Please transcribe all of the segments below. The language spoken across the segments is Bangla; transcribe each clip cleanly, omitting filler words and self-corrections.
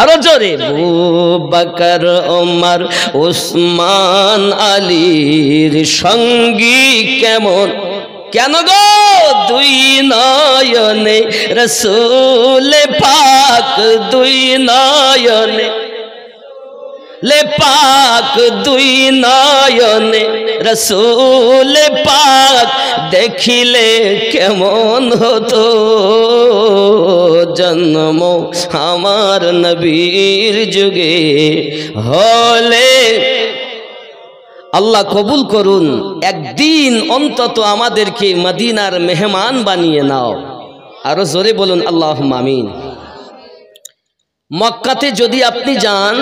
আরো জোরে, আবু বকর ওমর উসমান আলীর সঙ্গী কেমন, কেন গো দুই নয়নে রসূল পাক, দুই নয়নে লে পাক, দুই নয়নে রসূল পাক দেখিলে কেমন হতো জন্ম আমার নবীর যুগে হলে। আল্লাহ কবুল করুন, একদিন অন্তত আমাদেরকে মদিনার মেহমান বানিয়ে নাও। আরো জোরে বলুন আল্লাহুম্মা আমিন। মক্কাতে যদি আপনি যান,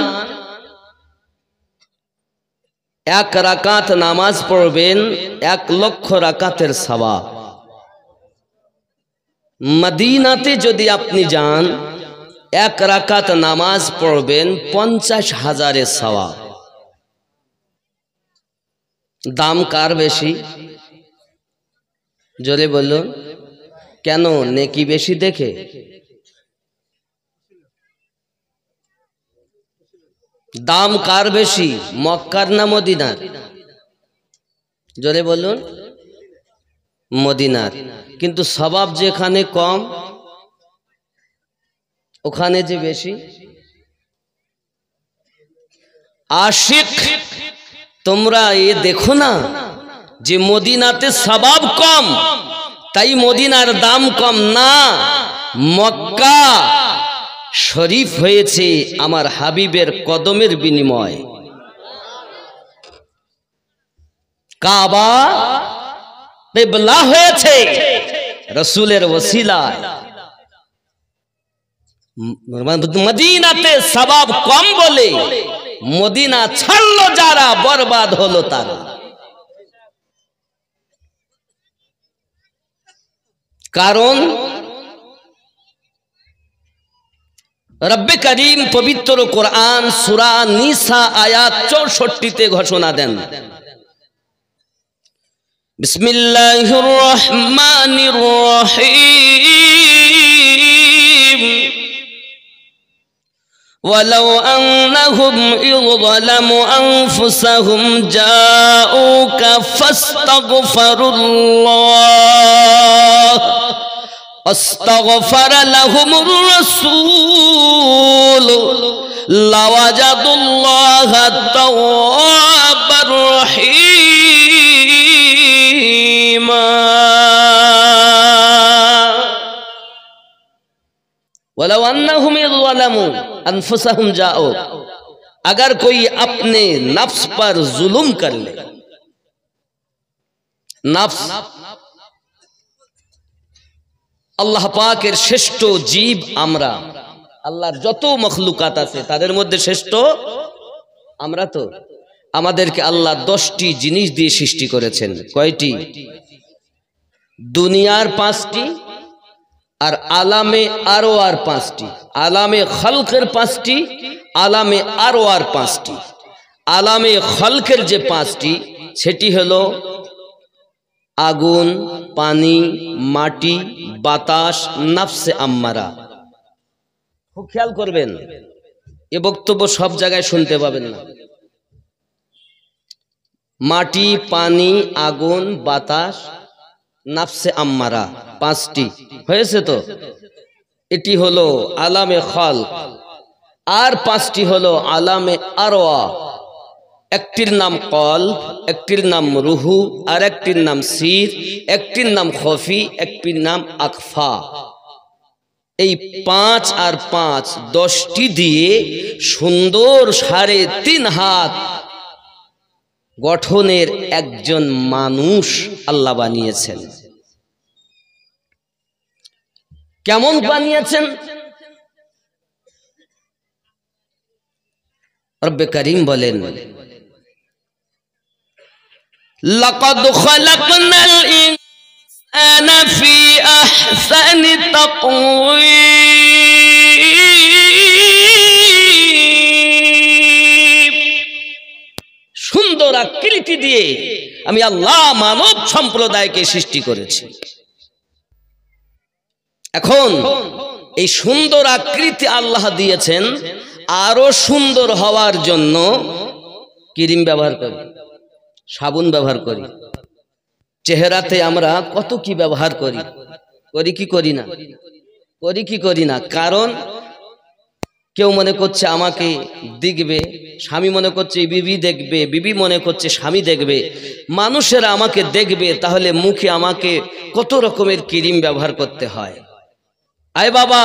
এক রাকাত নামাজ পড়বেন 1,00,000 রাকাতের সওয়াব। মদিনাতে যদি আপনি যান, এক রাকাত নামাজ পড়বেন 50,000 সওয়াব। দাম কার বেশি? জোরে বলুন, কেন? নেকি বেশি দেখে? দাম কার বেশি, মক্কার না মদিনার? জোরে বলুন, মদিনার। কিন্তু সওয়াব যেখানে কম ওখানে যে বেশি। আশিক তোমরা এ দেখো না যে মদিনাতে সওয়াব কম তাই মদিনার দাম কম না, মক্কা শরীফ হয়েছে আমার হাবিবের কদমের বিনিময়। কাবা কিবলা হয়েছে রাসূলের ওসিলায়। মদিনাতে সওয়াব কম বলে মদিনা ছাড়লো যারা, বরবাদ হলো তারা। কারণ রব্বে করিম পবিত্র কোরআন সূরা নিসা আয়াত 64 ঘোষণা দেন, বিসমিল্লাহির রহমানির রহিম, ওয়ালাউ আন্নাহুম ইযলামু আনফুসাহুম জাউকা ফাস্তাগফিরুল্লাহ আস্তাগফারা লাহুমুর রাসূল লাওয়াজাদুল্লাহা তাওয়াবার রহিমা। ওয়ালাউ আন্নাহুম ইযলামু अनफुसहुम जाओ, अगर कोई अपने नफ्स पर जुल्म कर ले, नफ्स আল্লাহ পাকের শ্রেষ্ঠ জীব আমরা, আল্লাহর যত মখলুকাত আছে তাদের মধ্যে শ্রেষ্ঠ আমরা। তো আমাদেরকে আল্লাহ 10টি জিনিস দিয়ে সৃষ্টি করেছেন। কয়টি? দুনিয়ার 5টি, আর আলামে আরো আর 5টি, আলামে খলকের 5টি, আলামে আরো আর 5টি। আলামে খলকের যে 5টি সেটি হলো আগুন, পানি, মাটি, বাতাস, নফসে আম্মারা। খুব খেয়াল করবেন, এ বক্তব্য সব জায়গায় শুনতে পাবেন না। মাটি, পানি, আগুন, বাতাস, নফসে আম্মারা 5টি হয়েছে। তো এটি হলো আলামে খলক। আর 5টি হলো আলামে আরওয়া। একটির নাম কলব, একটির নাম রুহু, আর একটির নাম সির, একটির নাম খফি, একটির নাম আকফা। এই 5 আর 5 10টি দিয়ে সুন্দর 3.5 হাত গঠনের একজন মানুষ আল্লাহ বানিয়েছেন। কেমন বানিয়েছেন? রব্বে করিম বলেন, লাকাদ খালাকনাল ইনসানা ফি আহসানি তাকওয়িম। সুন্দর আকৃতি দিয়ে আমি আল্লাহ মানব সম্প্রদায়কে সৃষ্টি করেছি। এখন এই সুন্দর আকৃতি আল্লাহ দিয়েছেন, আরো সুন্দর হওয়ার জন্য ক্রিম ব্যবহার করি, সাবান ব্যবহার করি। চেহারাতে আমরা কত কি ব্যবহার করি, করি কি করি না, করি কি করি না। কারণ কেউ মনে করছে আমাকে দেখবে, স্বামী মনে করছে বিবি দেখবে, বিবি মনে করছে স্বামী দেখবে, মানুষেরা আমাকে দেখবে, তাহলে মুখে আমাকে কত রকমের ক্রিম ব্যবহার করতে হয়। আয় বাবা,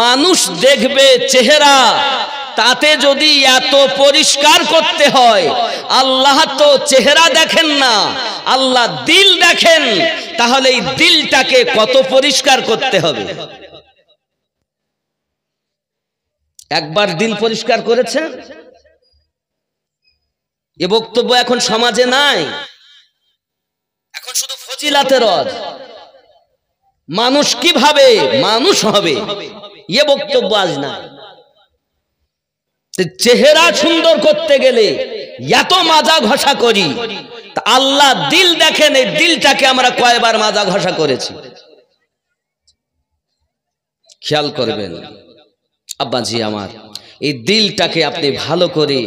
মানুষ দেখবে চেহারা, তাতে যদি এত পরিষ্কার করতে হয়, আল্লাহ তো চেহারা দেখেন না, আল্লাহ দিল দেখেন, তাহলে এই দিলটাকে কত পরিষ্কার করতে হবে। একবার দিল পরিষ্কার করেছেন? এ বক্তব্য এখন সমাজে নাই, এখন শুধু ফজিলাতের রদ। মানুষ কিভাবে মানুষ হবে এ বক্তব্য আজ না। চেহারা সুন্দর করতে গেলে এত মাজা ঘষা করি, আল্লাহ দিল দেখেন, এই দিলটাকে আমরা কয়বার মাজা ঘষা করেছি খেয়াল করবেন। আব্বাজি আমার, এই দিলটাকে আপনি ভালো করে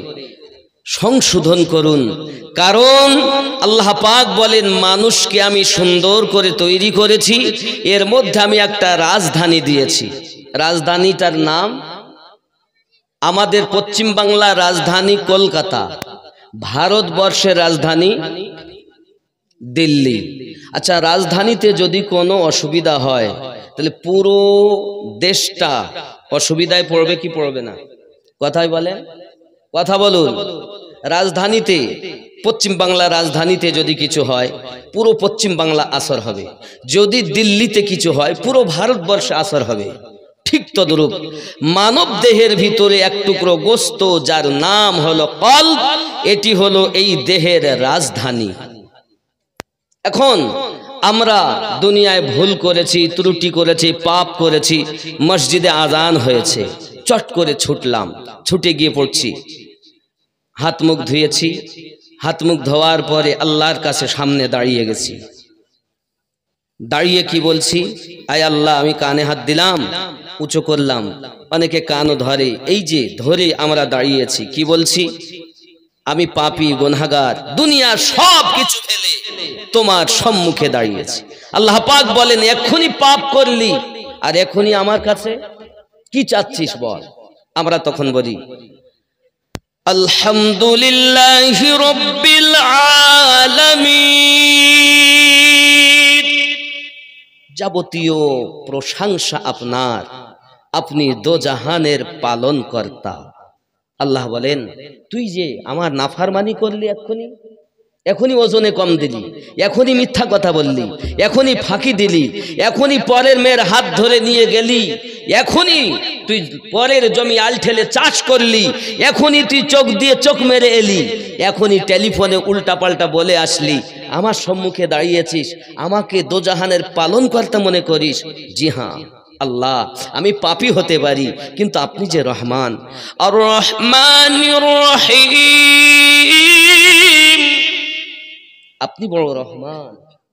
সংশোধন করুন, কারণ আল্লাহ পাক বলেন মানুষকে আমি সুন্দর করে তৈরি করেছি, এর মধ্যে আমি একটা রাজধানী দিয়েছি। রাজধানীটার নাম, আমাদের পশ্চিম বাংলার রাজধানী কলকাতা, ভারতবর্ষের রাজধানী দিল্লি। আচ্ছা, রাজধানীতে যদি কোনো অসুবিধা হয় তাহলে পুরো দেশটা অসুবিধায় পড়বে কি পড়বে না? কথাই বলেন, কথা বলুন। রাজধানীতে, পশ্চিম বাংলার রাজধানীতে যদি কিছু হয়, পুরো পশ্চিম বাংলা আসর হবে। যদি দিল্লিতে কিছু হয়, পুরো ভারতবর্ষে আসর হবে। ঠিক তদ্রূপ মানব দেহের ভিতরে এক টুকরো গোস্ত, যার নাম হলো কলব, এটি হলো এই দেহের রাজধানী। এখন আমরা দুনিয়ায় ভুল করেছি, ত্রুটি করেছি, পাপ করেছি, মসজিদে আজান হয়েছে, চট করে ছুটলাম, ছুটে গিয়ে পড়ছি, হাত মুখ ধুয়েছি, হাত মুখ ধোয়ার পরে আল্লাহর কাছে সামনে দাঁড়িয়ে গেছি। দাঁড়িয়ে কি বলছি? আয় আল্লাহ, আমি কানে হাত দিলাম, উঁচু করলাম। অনেকে কানও ধরে, এই যে ধরে আমরা দাঁড়িয়েছি, কি বলছি? আমি পাপী গুনাহগার, দুনিয়ার সব কিছু ফেলে তোমার সম্মুখে দাঁড়িয়েছি। আল্লাহ পাক বলেন, এখনই পাপ করলি আর এখনই আমার কাছে কি চাচ্ছিস বল? আমরা তখন বলি আলহামদুলিল্লাহি রাব্বিল আলামিন, যাবতীয় প্রশংসা আপনার, আপনি দোজাহানের পালন কর্তা। আল্লাহ বলেন, তুই যে আমার নাফরমানি করলি, এখনই ওজনে কম দিলি, এখনই মিথ্যা কথা বললি, এখনই ফাঁকি দিলি, এখনই পরের মেয়ের হাত ধরে নিয়ে গেলি, এখনই তুই পরের জমি আল ঠেলে চাষ করলি, এখনই তুই চোখ দিয়ে চোখ মেরে এলি, এখনই টেলিফোনে উল্টা পাল্টা বলে আসলি, আমার সম্মুখে দাঁড়িয়েছিস, আমাকে দোজাহানের পালন কর্তা মনে করিস। জি হ্যাঁ আল্লাহ, আমি পাপী হতে পারি, কিন্তু আপনি যে রহমান, আর রহমানির রহিম, আপনি বড় রহমান,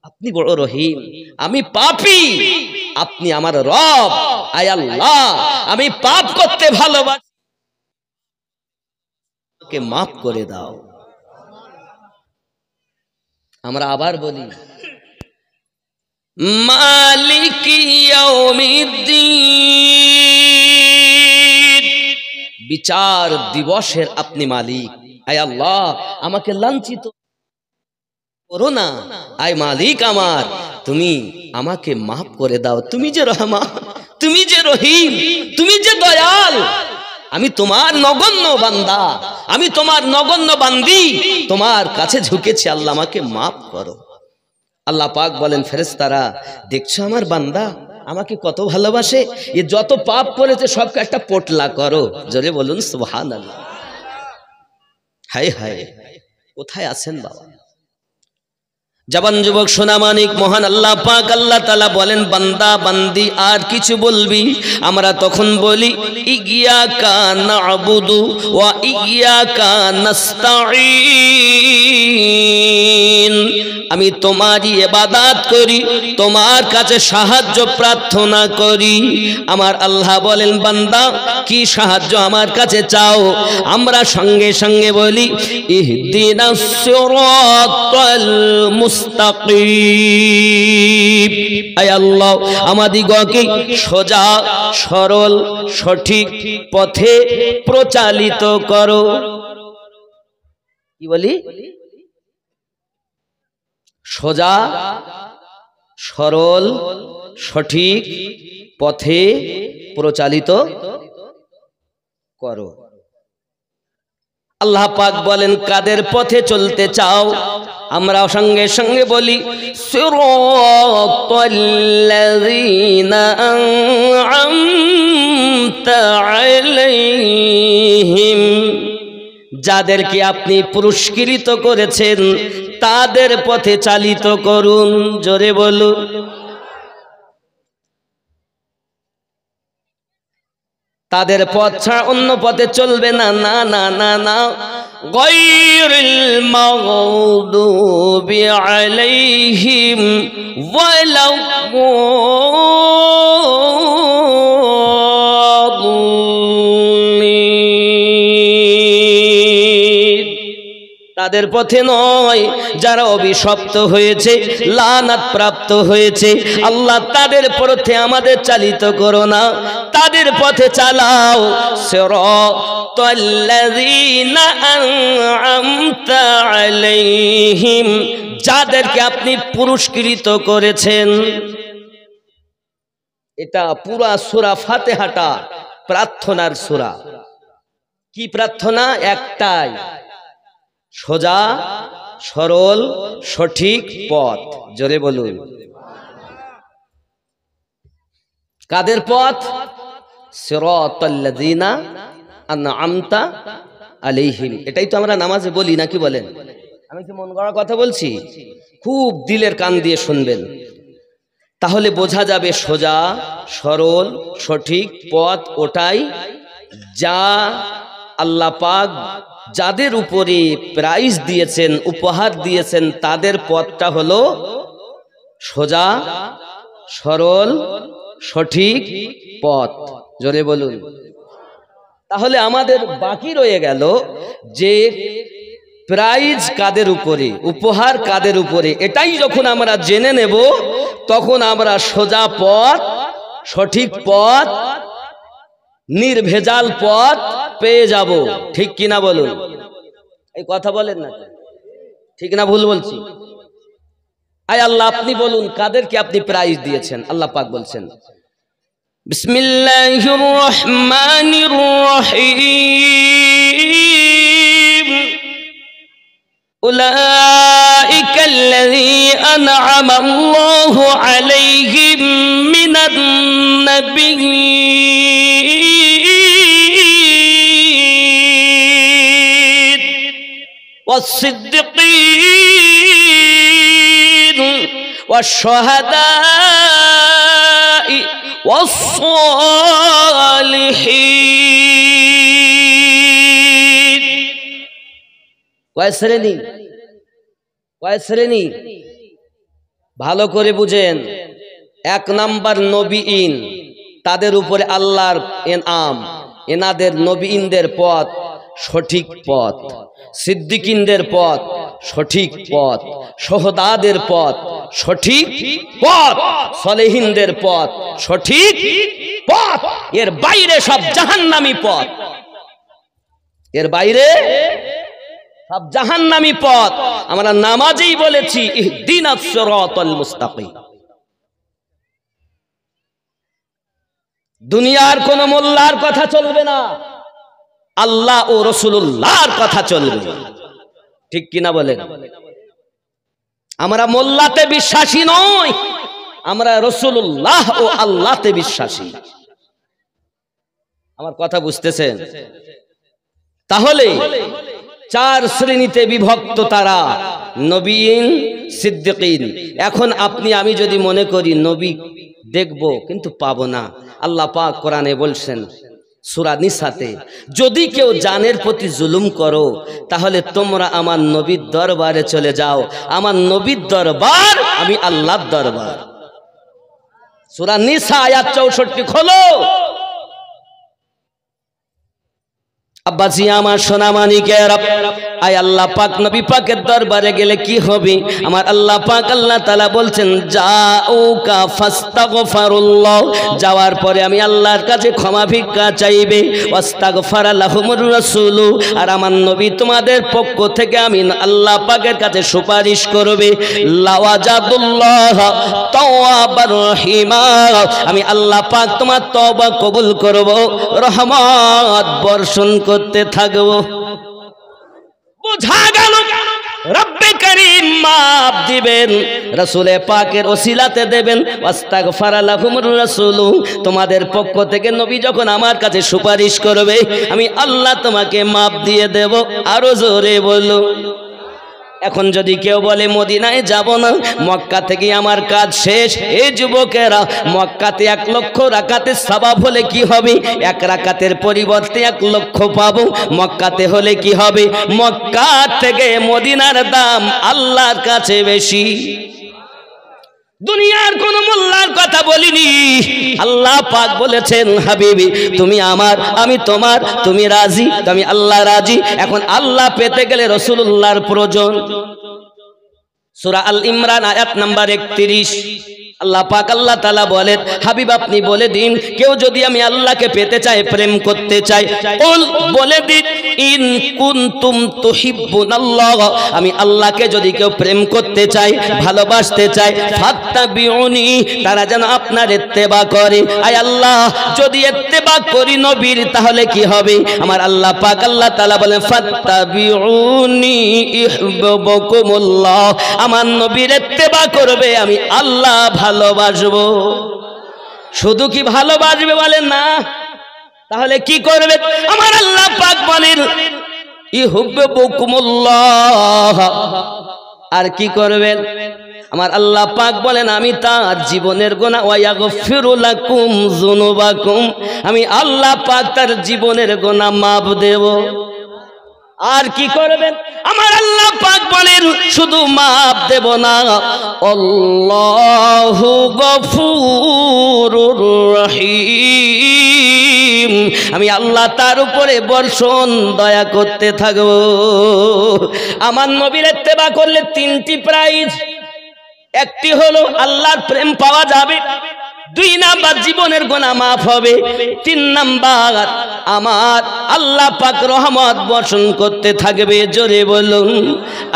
আপনি বড় রহিম। আমি পাপী, আপনি আমার রব। আয় আল্লাহ, আমি পাপ করতে ভালোবাসি, আমাকে মাফ করে দাও। আমরা আবার বলি মালিক ইয়াউমিদ্দিন, বিচার দিবসের আপনি মালিক। আয় আল্লাহ, আমাকে লাঞ্ছিত করো না। আয় মালিক আমার, তুমি আমাকে মাফ করে দাও। তুমি যে রহমান, তুমি যে রহিম, তুমি যে দয়াল, আমি তোমার নগণ্য বান্দা, আমি তোমার নগণ্য বান্দি, তোমার কাছে ঝুঁকেছি, আল্লাহ আমাকে মাফ করো। আল্লাহ পাক বলেন, ফেরেশতারা, দেখছো আমার বান্দা আমাকে কত ভালোবাসে, এ যত পাপ করেছে সবকে একটা পোটলা করো। জোরে বলুন সুবহানাল্লাহ। হায় হায়, কোথায় আছেন বাবা? জবান যুবক সোনামানিক মহান আল্লাহ পাক আল্লাহ তাআলা বলেন, বান্দা বান্দি আর কিছু বলবি? আমরা তখন বলি ইয়্যাকা না'বুদু ওয়া ইয়্যাকা নাস্তাঈন। আমি তোমারই ইবাদত করি, তোমার কাছে সাহায্য প্রার্থনা করি। আমার আল্লাহ বলেন, বান্দা কি সাহায্য আমার কাছে চাও? আমরা সঙ্গে সঙ্গে বলি ইহদিনাস সিরাতাল মুস্তাকিম। আয় আল্লাহ, আমাদিগকে সোজা সরল সঠিক পথে প্রচালিত করো। কি বলি? সোজা সরল সঠিক পথে প্রচালিত করো। আল্লাহ পাক বলেন, কাদের পথে চলতে চাও? আমরা সঙ্গে সঙ্গে বলি সিরাতাল্লাযীনা আন'আমতা আলাইহিম, যাদেরকে আপনি পুরস্কৃত করেছেন তাদের পথে চালিত করুন। জোরে বলুন। তাদের পথ ছাড়া অন্য পথে চলবে না। না না না না, গায়রিল মাগদুবি আলাইহিম ওয়ালাদ। তাদের পথে নয় যারা অভিশপ্ত হয়েছে, লানাত প্রাপ্ত হয়েছে। আল্লাহ তাদের পথে আমাদের চালিত করো না, তাদের পথে চালাও। সিরাতাল্লাযীনা আন'আমতা আলাইহিম, যাদেরকে আপনি পুরস্কৃত করেছেন। এটা পুরা সূরা ফাতিহাটা প্রার্থনার সূরা। কি প্রার্থনা? একটাই, সোজা সরল সঠিক পথ। জোরে বলুন। কাদের পথ? সিরাতাল্লাযীনা আন'আমতা আলাইহিম। এটাই তো আমরা নামাজে বলি, নাকি বলেন? আমি কি মন গড়া কথা বলছি? খুব দিলের কান দিয়ে শুনবেন, তাহলে বোঝা যাবে সোজা সরল সঠিক পথ ওটাই যা আল্লাহ পাক যাদের উপরে প্রাইজ দিয়েছেন, উপহার দিয়েছেন, তাদের পথটা হলো সোজা সরল সঠিক পথ। জোরে বলুন। তাহলে আমাদের বাকি রয়ে গেল যে প্রাইজ কাদের উপরে, উপহার কাদের উপরে। এটাই যখন আমরা জেনে নেব তখন আমরা সোজা পথ, সঠিক পথ, নির্ভেজাল পথ পেয়ে যাব। ঠিক কিনা বলুন? এই কথা বলেন না, ঠিক না ভুল বলছি? আয় আল্লাহ, আপনি বলুন কাদেরকে আপনি প্রাইজ দিয়েছেন? আল্লাহ পাক বলছেন, বিসমিল্লাহির রহমানির রহিম, উলাইকাল্লাযী আন'আমাল্লাহু আলাইহিম মিনান নাবিয়্যিন ওয়াস-সিদ্দীকিন ওয়াশ-শুহাদা'i ওয়াস-সালিহিন। কয় শ্রেণী? কয় শ্রেণী? ভালো করে বুঝেন। এক নাম্বার নবীন, তাদের উপরে আল্লাহর এনাম, এনাদের নবীনদের পথ সঠিক পথ, সিদ্দিকিনদের পথ সঠিক পথ, শুহাদাদের পথ সঠিক পথ, সালেহিনদের পথ সঠিক পথ। এর বাইরে সব জাহান্নামী পথ, এর বাইরে সব জাহান্নামী পথ। আমরা নামাজেই বলেছি ইহদিনাস সিরাতাল মুস্তাকিম। দুনিয়ার কোন মোল্লার কথা চলবে না, আল্লাহ ও রাসূলুল্লাহর কথা চলবে। ঠিক কিনা বলেন? আমরা মোল্লাতে বিশ্বাসী নই, আমরা রাসূলুল্লাহ ও আল্লাহতে বিশ্বাসী। আমার কথা বুঝতেছেন? তাহলে চার শ্রেণীতে বিভক্ত তারা, নবীন, সিদ্দিকিন। এখন আপনি আমি যদি মনে করি নবী দেখব কিন্তু পাবো না, আল্লাহ পাক কোরআনে বলছেন সূরা নিসাতে, যদি কেউ জানের প্রতি জুলুম করো তাহলে তোমরা আমার নবীর দরবারে চলে যাও। আমার নবীর দরবার আমি আল্লাহর দরবার। সূরা নিসা আয়াত 64 খোলো। আব্বাজি আমার সোনা মানিকেরা, আয় আল্লাহ পাক নবী পাকের দরবারে গেলে কি হবে? আমার আল্লাহ পাক আল্লাহ তাআলা বলছেন যাউকা ফাস্তাগফিরুল্লাহ, যাওয়ার পরে আমি আল্লাহর কাছে ক্ষমা ভিক্ষা চাইবে, ওয়াস্তাগফারা লাহুমুর রাসূল, আর আমার নবী তোমাদের পক্ষ থেকে আমি আল্লাহ পাকের কাছে সুপারিশ করবে। লাওয়াজাদুল্লাহ তাওয়াবার রহিমা, আমি আল্লাহ পাক তোমার তওবা কবুল করব, রহমত বর্ষণ করতে থাকবো। বোঝা গেল রব্বে করিম মাফ দিবেন, রাসূলে পাকের ওসিলাতে দেবেন। ওয়াস্তাগফারা লাহুমুর রাসূল, তোমাদের পক্ষ থেকে নবী যখন আমার কাছে সুপারিশ করবে আমি আল্লাহ তোমাকে মাফ দিয়ে দেব। আরো জোরে বলো। এখন যদি কেউ বলে মদিনায় যাব না, মক্কা থেকে আমার কাজ শেষ, এই যুবকেরা মক্কাতে 1 লক্ষ রাকাতের সওয়াব হলে কি হবে? 1 রাকাতের পরিবর্তে 1 লক্ষ পাবো। মক্কাতে হলে কি হবে? মক্কা থেকে মদিনার দাম আল্লাহর কাছে বেশি। দুনিয়ার কোন মোল্লার কথা বলিনি, আল্লাহ পাক বলেছেন হাবিবি তুমি আমার আমি তোমার, তুমি রাজি তো আমি আল্লাহ রাজি। এখন আল্লাহ পেতে গেলে রাসূলুল্লাহর প্রয়োজন। সূরা আল ইমরান আয়াত নাম্বার 31 আল্লাহ পাক আল্লাহ তাআলা বলেন হাবিব আপনি বলে দিন, কেউ যদি আমি আল্লাহকে পেতে চায়, প্রেম করতে চায়, কুল বলে দিন ইন কুনতুম তুহিব্বুনাল্লাহ, আমি আল্লাহকে যদি কেউ প্রেম করতে চায়, ভালোবাসতে চায়, ফাত্তাবিউনি, তারা যেন আপনার ইত্তেবা করে। আয় আল্লাহ যদি ইত্তেবা করি নবীর তাহলে কি হবে? আমার আল্লাহ পাক আল্লাহ তাআলা বলেন ফাত্তাবিউনি ইহবিবকুমুল্লাহ, আমার নবীর ইত্তেবা করবে আমি আল্লাহ ভালোবাসবো। শুধু কি ভালোবাসবে বলেন না, তাহলে কি করবে? আমার আল্লাহ পাক বলেন ইহবিবকুমুল্লাহ, আর কি করবেন? আমার আল্লাহ পাক বলেন আমি তার জীবনের গুনাহ ওয়া ইয়াগফিরু লাকুম যুনুবাকুম, আমি আল্লাহ পাক তার জীবনের গুনাহ মাফ দেব। আর কি করবেন? আমার আল্লাহ পাক বলেন শুধু মাফ দেব না, আল্লাহু গফুরুর রহিম, আমি আল্লাহ তার উপরে বর্ষণ দয়া করতে থাকব। আমার নবীর ইত্তেবা করলে 3টি প্রাইজ। একটি হলো আল্লাহর প্রেম পাওয়া যাবে, 2 নাম্বার জীবনের গুনাহ মাফ হবে, 3 নাম্বার আমার আল্লাহ পাক রহমত বর্ষণ করতে থাকবে। জোরে বলুন।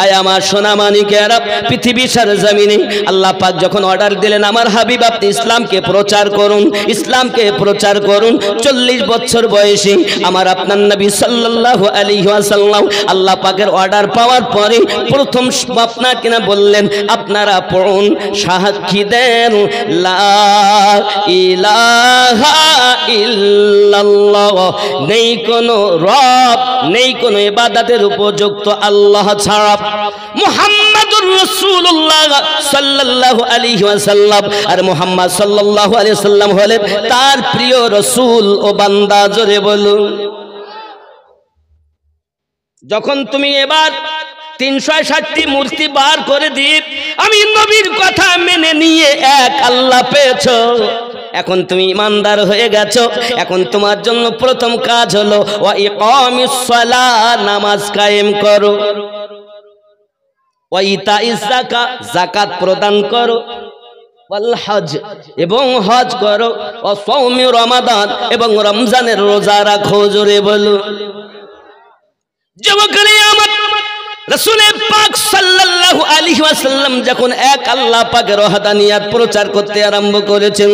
আয় আমার সোনা মানিকেরা, পৃথিবীর সরজমিনে আল্লাহ পাক যখন অর্ডার দিলেন আমার হাবিব আপনি ইসলামকে প্রচার করুন, ইসলামকে প্রচার করুন, 40 বছর বয়সে আমার আপনার নবী সাল্লাল্লাহু আলাইহি ওয়াসাল্লাম আল্লাহ পাকের অর্ডার পাওয়ার পরে প্রথম আপনার কিনা বললেন আপনারা পড়ুন, সাক্ষী দেন লা ইলাহা ইল্লাল্লাহ, নেই কোনো রব, নেই কোনো ইবাদতের উপযুক্ত আল্লাহ ছাড়া, মুহাম্মাদুর রাসূলুল্লাহ সাল্লাল্লাহু আলাইহি ওয়াসাল্লাম, আর মুহাম্মদ সাল্লাল্লাহু আলাইহি ওয়াসাল্লাম হলেন তার প্রিয় রাসূল ও বান্দা। জোরে বলুন। যখন তুমি এবার 360টি মূর্তি বার করে দিয়ে আমি নবীর কথা মেনে নিয়ে এক আল্লাহ পেয়েছো, এখন তুমি ইমানদার হয়ে গেছো। এখন তোমার জন্য প্রথম কাজ হলো ওয়া ইকামিস সালাহ, নামাজ কায়েম করো, ওয়া ইতাইজ যাকাত, যাকাত প্রদান করো, ওয়াল হজ, এবং হজ করো, ওয়া সাওমি রমাদান, এবং রমজানের রোজা রাখো। জোরে বলো। যুবকরা আমার রাসূল পাক সাল্লাল্লাহু আলাইহি ওয়াসাল্লাম যখন এক আল্লাহ পাকের ওয়াহদানিয়াত প্রচার করতে আরম্ভ করেছেন,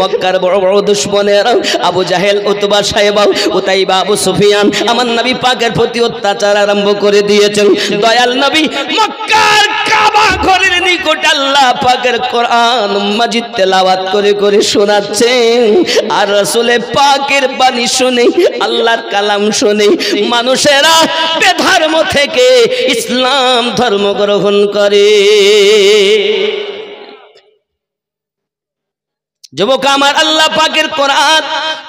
মক্কার বড় বড় দুশমনেরা আবু জাহেল, উতবা, সাইবা, উতাইবা, আবু সুফিয়ান আমার নবী পাকের প্রতি অত্যাচার আরম্ভ করে দিয়েছেন। দয়াল নবী মক্কার কাবা কাবা ঘরের নিকট আল্লাহ পাকের কোরআন মাজিদ তেলাওয়াত করে করে শোনাচ্ছেন আর রাসূল পাকের বাণী শুনে আল্লাহর কালাম শুনে মানুষেরা বেধর্ম থেকে ইসলাম ধর্ম গ্রহণ করে। যুবক আমার, আল্লাহ পাকের কোরআন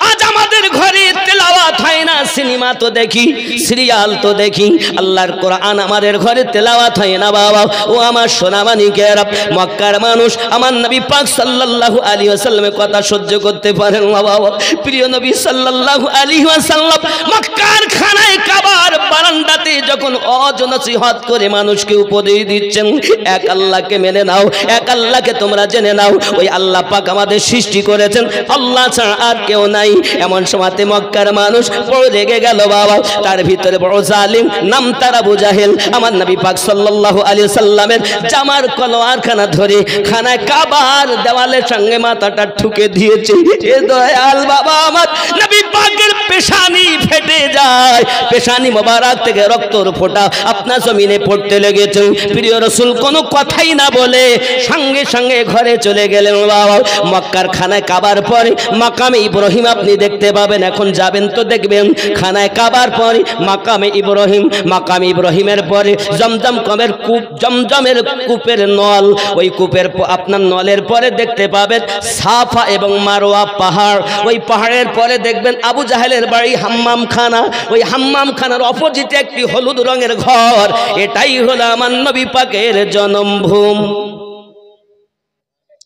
আজ আমাদের ঘরে তেলাওয়াত হয় না। সিনেমা তো দেখি, সিরিয়াল তো দেখি, আল্লাহর কোরআন আমাদের ঘরে তেলাওয়াত হয় না বাবা। ও আমার সোনামানিকেরা, মক্কার মানুষ আমার নবী পাক সাল্লাল্লাহু আলাইহি ওয়াসাল্লামের কথা সহ্য করতে পারেন না বাবা। প্রিয় নবী সাল্লাল্লাহু আলাইহি ওয়াসাল্লাম মক্কার খানায় কাবার বারান্দাতে যখন ওয়াজ নসিহত করে মানুষকে উপদেশ দিচ্ছেন, এক আল্লাহকে মেনে নাও, এক আল্লাহকে তোমরা জেনে নাও। ওই আল্লাহ পাক আমাদের সৃষ্টি করেছেন, আল্লাহ ছাড়া আর কেউ নাই। এমন সময়তে মক্কার মানুষ বড় রেগে গেল বাবা। তার ভিতরে বড় জালিম, নাম তার আবু জাহেল, আমার নবী পাক সাল্লাল্লাহু আলাইহি সাল্লামের জামার কলোয়ারখানা ধরে খানায় কাবার দেওয়ালের সঙ্গে মাথাটা ঠুকে দিয়েছে। এ দয়াল বাবা, আমার নবী পাকের পেশানি ফেটে যায়, পেশানি মোবারক থেকে রক্তর ফোঁটা আপনার জমিনে পড়তে লেগেছে। প্রিয় রাসূল কোনো কথাই না বলে সঙ্গে সঙ্গে ঘরে চলে গেলেন বাবা। মক্কার খানায় কাবার পরে মাকামে ইব্রাহিম আপনি দেখতে পাবেন, এখন যাবেন তো দেখবেন। খানায় কাবার পরে মাকামে ইব্রাহিম, মাকামে ইব্রাহিমের পরে জমজমের কূপ, জমজমের কূপের নল, ওই কূপের আপনার নলের পরে দেখতে পাবেন সাফা এবং মারওয়া পাহাড়, ওই পাহাড়ের পরে দেখবেন আবু জাহেলের বাড়ি হাম্মাম খানা, ওই হাম্মাম খানার অপোজিটে একটি হলুদ রঙের ঘর। এটাই হলো আমার নবী পাকের জন্মভূমি,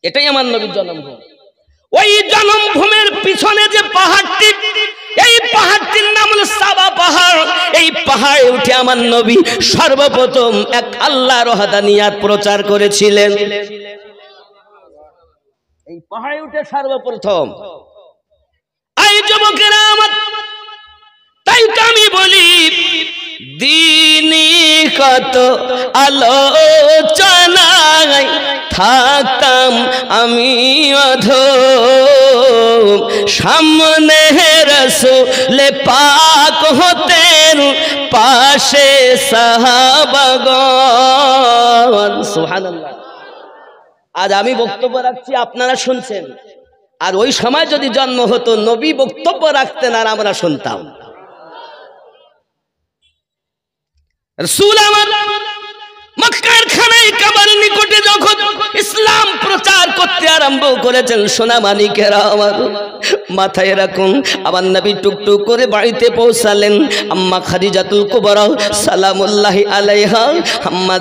এটাই আমার নবীর জন্মভূমি। ওই জন্মভূমির পিছনে যে পাহাড়টি, এই পাহাড়টির নাম হলো সাবা পাহাড়। এই পাহাড়ে উঠে আমার নবী সর্বপ্রথম এক আল্লাহর ওয়াহদানিয়াত প্রচার করেছিলেন। এই পাহাড়ে উঠে সর্বপ্রথম। এই যুবকেরা আমার, তাই তো আমি বলি দিনী কত আলোচনায় থাকতাম আমি অধম, সামনে রাসূল পাক হতেন, পাশে সাহাবাগণ। সুবহানাল্লাহ। আজ আমি বক্তব্য রাখছি, আপনারা শুনছেন, আর ওই সময় যদি জন্ম হতো নবী বক্তব্য রাখতেন আর আমরা শুনতাম। রাসূল আমার মক্কার খানায় কাবার নিকটে যখন ইসলাম প্রচার করতে আরম্ভ করেছেন, সোনা মানিকেরা আমার মাথায় রাখুন, আমার নবী টুকটুক করে বাড়িতে পৌঁছালেন। আম্মা খাদিজাতুল কুবরা সালামুল্লাহি আলাইহা, আম্মা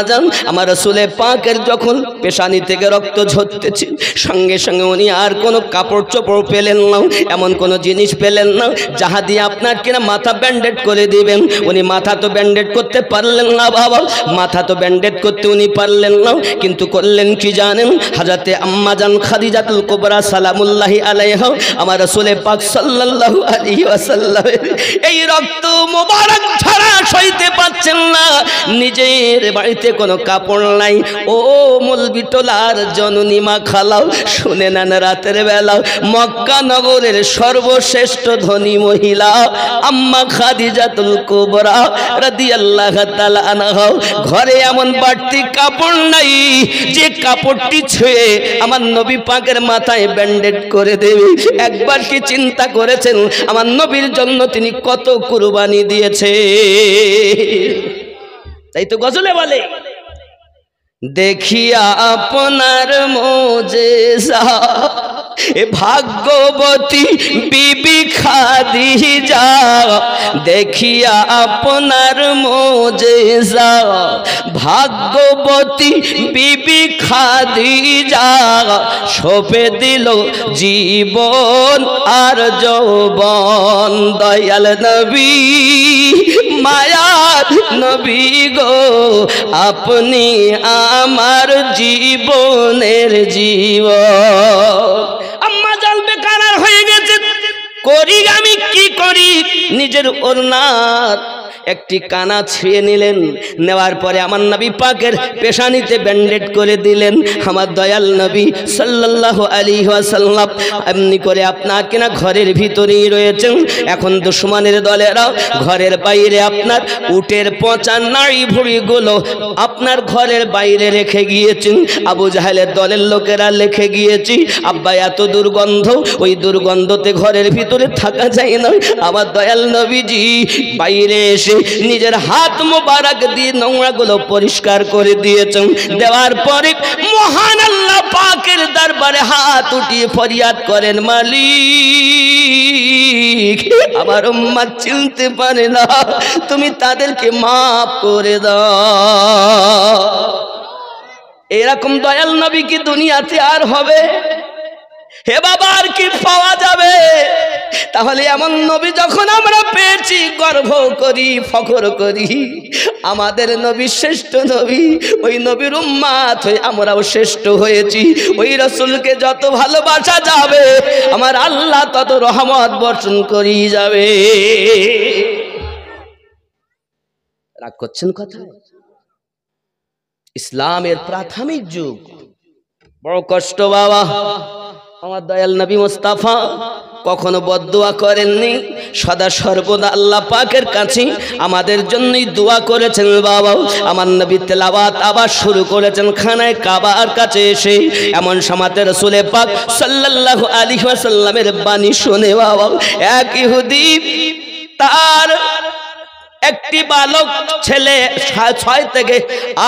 জান আমার রাসূলের পাকের যখন পেশানি থেকে রক্ত ঝরতেছে, সঙ্গে সঙ্গে উনি আর কোনো কাপড় চোপড় পেলেন না, এমন কোনো জিনিস পেলেন না যাহা দিয়ে আপনার কিনা মাথা ব্যান্ডেড করে দিবেন। উনি মাথা তো ব্যান্ডেড করতে পারলেন না বাবা, মাথা তো ব্যান্ডেড করতে উনি পারলেন না, কিন্তু করলেন কি জানেন? হযরতে আম্মা জান খাদিজাতুল কুবরা সালামুল্লাহি আলাইহা আমার রাসূলের পাক সাল্লাল্লাহু আলাইহি ওয়াসাল্লামের এই রক্ত মোবারক ঝরা সইতে পারছেন না, নিজের বাড়িতে কোনো কাপড় নাই। ও মলবিটোলার জননী মা খালাও, শুনে নেন, রাতের বেলা মক্কা নগরের সর্বশ্রেষ্ঠ ধনী মহিলা আম্মা খাদিজাতুল কুবরা রাদিয়াল্লাহু তাআলা আনহা ঘরে এমন বাড়তি কাপড় নাই যে কাপড়টি ছুঁয়ে আমার নবী পাকের মাথায় ব্যান্ডেড করে দেবে। একবার কি চিন্তা করেছেন আমার নবীর জন্য তিনি কত কুরবানি দিয়েছে? তাই তো গজলে বলে, দেখিয়া আপনার মোজেজা এ ভাগ্যবতী বিবি খাদিজা, দেখিয়া আপনার মোজেজা ভাগ্যবতী বিবি খাদিজা, সঁপে দিল জীবন আর যৌবন। দয়াল নবী মায়ার নবী গো, আপনি আমার জীবনের জীবন। আম্মা জান বেকার হয়ে গেছে, করি আমি কি করি, নিজের ওড়নার একটি কানা ছিঁড়ে নিলেন, নেওয়ার পরে আমার নবী পাকের পেশানিতে ব্যান্ডেড করে দিলেন। আমার দয়াল নবী সাল্লাল্লাহু আলাইহি ওয়াসাল্লাম এমনি করে আপনার কিনা ঘরের ভিতরেই রয়েছেন। এখন দুশমনের দলেরা ঘরের বাইরে আপনার উটের পচা নাড়ি ভুঁড়িগুলো আপনার ঘরের বাইরে রেখে গিয়েছেন। আবু জাহেলের দলের লোকেরা রেখে গিয়েছি। আব্বা এত দুর্গন্ধ, ওই দুর্গন্ধতে ঘরের ভিতরে থাকা যায় না। আমার দয়াল নবীজি বাইরে এসে নিজের হাত মোবারক দিয়ে নোংরাগুলো পরিষ্কার করে দিয়েছেন। দেওয়ার পরে মহান আল্লাহ পাকের দরবারে হাত উঠিয়ে ফরিয়াদ করেন, মালিক আমার উম্মত চিনতে পারে না, তুমি তাদেরকে মাফ করে দাও। এরকম দয়াল নবী কি দুনিয়াতে আর হবে? হে বাবা, আর কি পাওয়া যাবে? তাহলে এমন নবী যখন আমরা পেয়েছি, গর্ব করি, ফখর করি। আমাদের নবী শ্রেষ্ঠ নবী, ওই নবীর উম্মত হয়ে আমরাও শ্রেষ্ঠ হয়েছি। ওই রাসূলকে যত ভালোবাসা যাবে, আমার আল্লাহ তত রহমত বর্ষণ করি যাবে। রাগ করছেন কথা? ইসলামের প্রাথমিক যুগ বড় কষ্ট বাবা। আমার দয়াল নবী মুস্তাফা কখনো বদদুয়া করেননি, সদা সর্বদা আল্লাহ পাকের কাছে আমাদের জন্যই দোয়া করেছেন বাবা। আমার নবী তেলাওয়াত আবার শুরু করেছেন খানায় কাবার কাছে এসে। এমন সময়তে রাসূল পাক সাল্লাল্লাহু আলাইহি ওয়াসাল্লামের বাণী শুনে বাবা, এক ইহুদি তার একটি বালক ছেলে 6 থেকে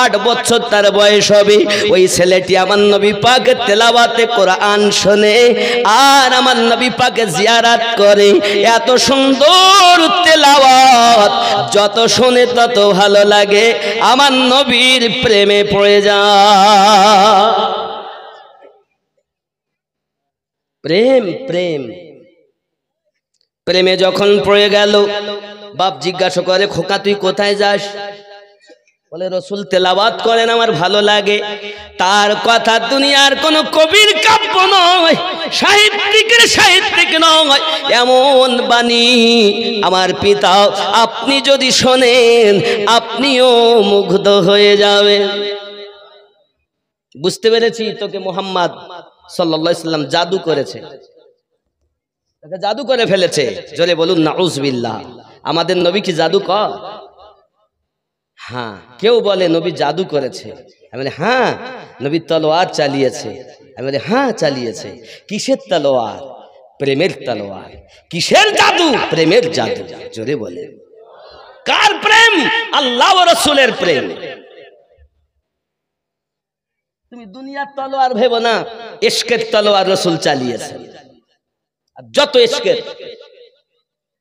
8 বছর তার বয়স হবে। ওই ছেলেটি আমার নবী পাকের তেলাওয়াতে কোরআন শোনে আর আমার নবী পাকের জিয়ারত করে। এত সুন্দর তেলাওয়াত, যত শোনে তত ভালো লাগে, আমার নবীর প্রেমে পড়ে যায়। প্রেম প্রেম প্রেমে যখন পড়ে গেল, বাপ জিজ্ঞাসা করে, খোকা তুই কোথায় যাস? বলে রাসূল তেলাওয়াত করেন, আমার ভালো লাগে। তার কথা দুনিয়ার কোন কবির কাব্য নয়, সাহিত্যিক নয়, এমন বাণী আমার পিতা আপনি যদি শোনেন আপনিও মুগ্ধ হয়ে যাবেন। বুঝতে পেরেছি তোকে মুহাম্মদ সাল্লাল্লাহু আলাইহি সাল্লাম জাদু করেছে, তাকে জাদু করে ফেলেছে। জোরে বলুন নাউজুবিল্লাহ। আমাদের নবী কি জাদু কর? হ্যাঁ। কেউ বলে নবী জাদু করেছে, আমি বলি হ্যাঁ। নবী তলোয়ার চালিয়েছে, আমি বলি হ্যাঁ চালিয়েছে। কিসের তলোয়ার? প্রেমের তলোয়ার। কিসের জাদু? প্রেমের জাদু। জোরে বলে। কার প্রেম? আল্লাহ ও রাসূলের প্রেম। তুমি দুনিয়ার তলোয়ার ভেবো না, ইশকের তলোয়ার রাসূল চালিয়েছে। যত ইশকের।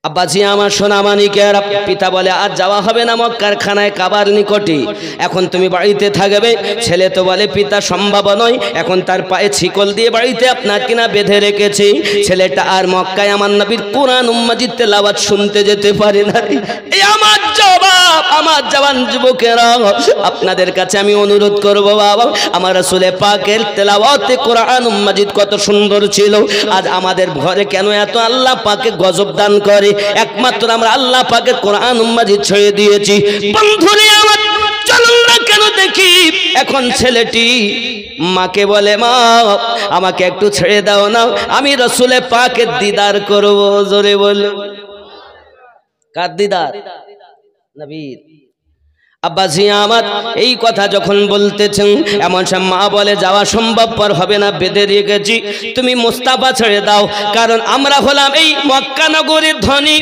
আব্বাজি আমার সোনা মানিকের পিতা বলে আর যাওয়া হবে না মক্কার খানায় কাবার নিকটে, এখন তুমি বাড়িতে থাকবে। ছেলে তো বলে পিতা সম্ভব নয়, এখন তার পায়ে ছিকল দিয়ে বাড়িতে আপনার কিনা বেঁধে রেখেছি। ছেলেটা আর মক্কায় আমার নবীর কোরআন মাজিদ তেলাওয়াত শুনতে যেতে পারে না। এই আমার জবাব, আমার জওয়ান যুবকেরা, আপনাদের কাছে আমি অনুরোধ করব বাবা, আমার রাসূল পাকের তেলাওয়াতে কোরআন মাজিদ কত সুন্দর ছিল। আজ আমাদের ঘরে কেন এত আল্লাহ পাকে গজব দান করে? একমাত্র আমরা আল্লাহ পাকের কোরআন মাজিদ ছেড়ে দিয়েছি। বন্ধুরে আমার, চলুন না কেন দেখি। এখন ছেলেটি মাকে বলে, মা আমাকে একটু ছেড়ে দাও না, আমি রাসূল পাকের দিদার করব। জোরে বলো। কার দিদার? নবীর। আব্বাজি আমার এই কথা যখন বলতেছেন, এমন সব মা বলে যাওয়া সম্ভবপর হবে না, বেঁধে রেখেছি, তুমি মুস্তাফা ছেড়ে দাও। কারণ আমরা হলাম এই মক্কা নগরীর ধনী,